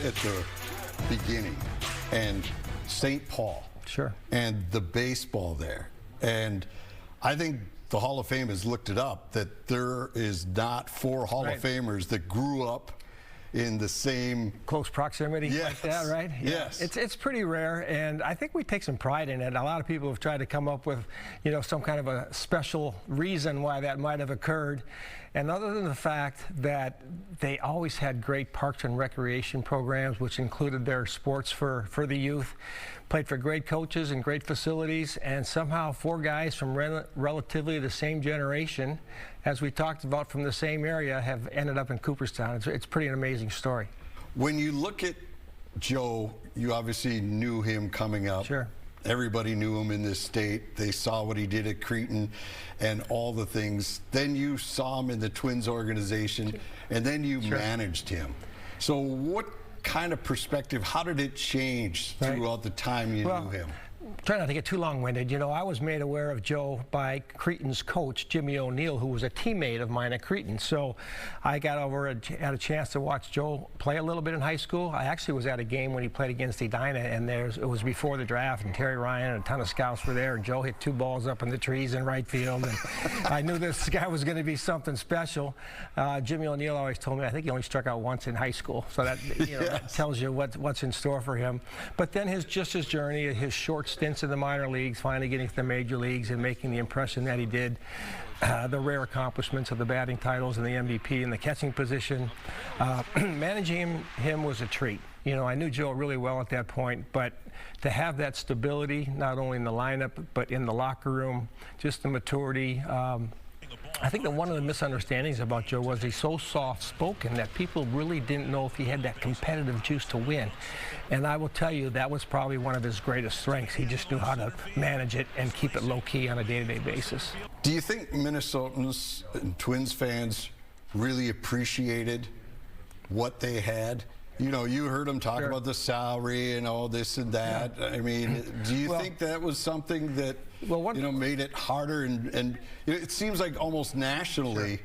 at the beginning and St. Paul. Sure. And the baseball there. And I think the Hall of Fame has looked it up that there is not 4 Hall of Famers that grew up in the same close proximity like that, right? Yeah. Yes. It's pretty rare, and I think we take some pride in it. A lot of people have tried to come up with, you know, some kind of a special reason why that might have occurred. And other than the fact that they always had great parks and recreation programs, which included their sports for the youth, played for great coaches and great facilities, and somehow 4 guys from relatively the same generation, as we talked about, from the same area, have ended up in Cooperstown. It's pretty an amazing story. When you look at Joe, you obviously knew him coming up. Sure. Everybody knew him in this state. They saw what he did at Cretin and all the things. Then you saw him in the Twins organization, and then you managed him. So what kind of perspective, how did it change throughout the time you knew him? Try not to get too long-winded. You know, I was made aware of Joe by Cretin's coach, Jimmy O'Neill, who was a teammate of mine at Cretin. So I got over and had a chance to watch Joe play a little bit in high school. I actually was at a game when he played against Edina, and it was before the draft, and Terry Ryan and a ton of scouts were there, and Joe hit 2 balls up in the trees in right field, and I knew this guy was going to be something special. Jimmy O'Neill always told me, I think he only struck out once in high school, so that, you know, that tells you what's in store for him. But then his journey, his short stints in the minor leagues, finally getting to the major leagues and making the impression that he did, the rare accomplishments of the batting titles and the MVP and the catching position. Managing him was a treat. You know, I knew Joe really well at that point, but to have that stability, not only in the lineup, but in the locker room, just the maturity. I think that one of the misunderstandings about Joe was he's so soft-spoken that people really didn't know if he had that competitive juice to win. And I will tell you, that was probably one of his greatest strengths. He just knew how to manage it and keep it low-key on a day-to-day basis. Do you think Minnesotans and Twins fans really appreciated what they had? You know, you heard him talk about the salary and all this and that. I mean, do you think that was something that, you know, made it harder? And it seems like almost nationally,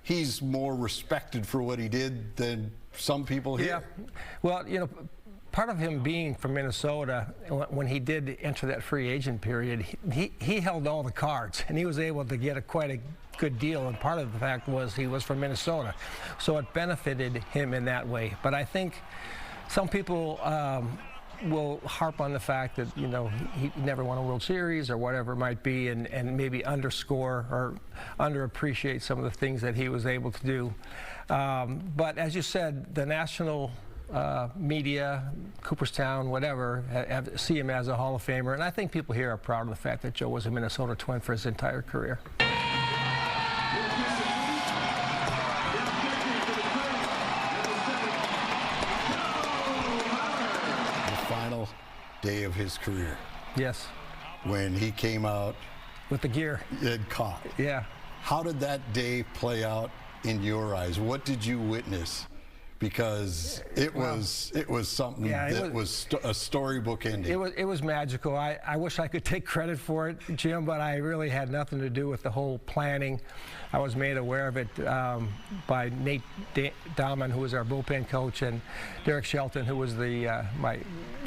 he's more respected for what he did than some people here. Yeah. Well, you know, part of him being from Minnesota, when he did enter that free agent period, he held all the cards, and he was able to get quite a good deal, and part of the fact was he was from Minnesota, so it benefited him in that way. But I think some people will harp on the fact that, you know, he never won a World Series or whatever it might be, and maybe underscore or underappreciate some of the things that he was able to do. But as you said, the national media, Cooperstown, whatever, see him as a Hall of Famer, and I think people here are proud of the fact that Joe was a Minnesota Twin for his entire career. Final day of his career. Yes. When he came out with the gear and caught. Yeah. How did that day play out in your eyes? What did you witness? Because it was something that was a storybook ending. It was magical. I wish I could take credit for it, Jim, but I really had nothing to do with the whole planning. I was made aware of it by Nate Dahman, who was our bullpen coach, and Derek Shelton, who was the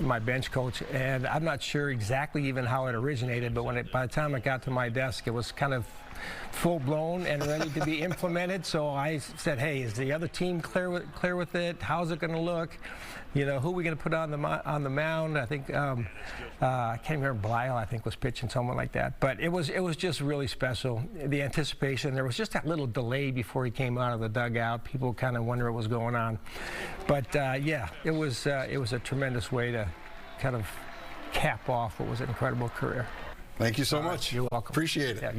my bench coach. And I'm not sure exactly even how it originated, but by the time it got to my desk, it was kind of full-blown and ready to be implemented. So I said, hey, is the other team clear with it? How's it going to look? You know, who are we going to put on the mound? I think I can't remember, Blyle, I think, was pitching, someone like that. But it was just really special. The anticipation. There was just that little delay before he came out of the dugout. People kind of wonder what was going on. But yeah, it was a tremendous way to kind of cap off what was an incredible career. Thank you so much. You're welcome. Appreciate it. Yeah, you bet.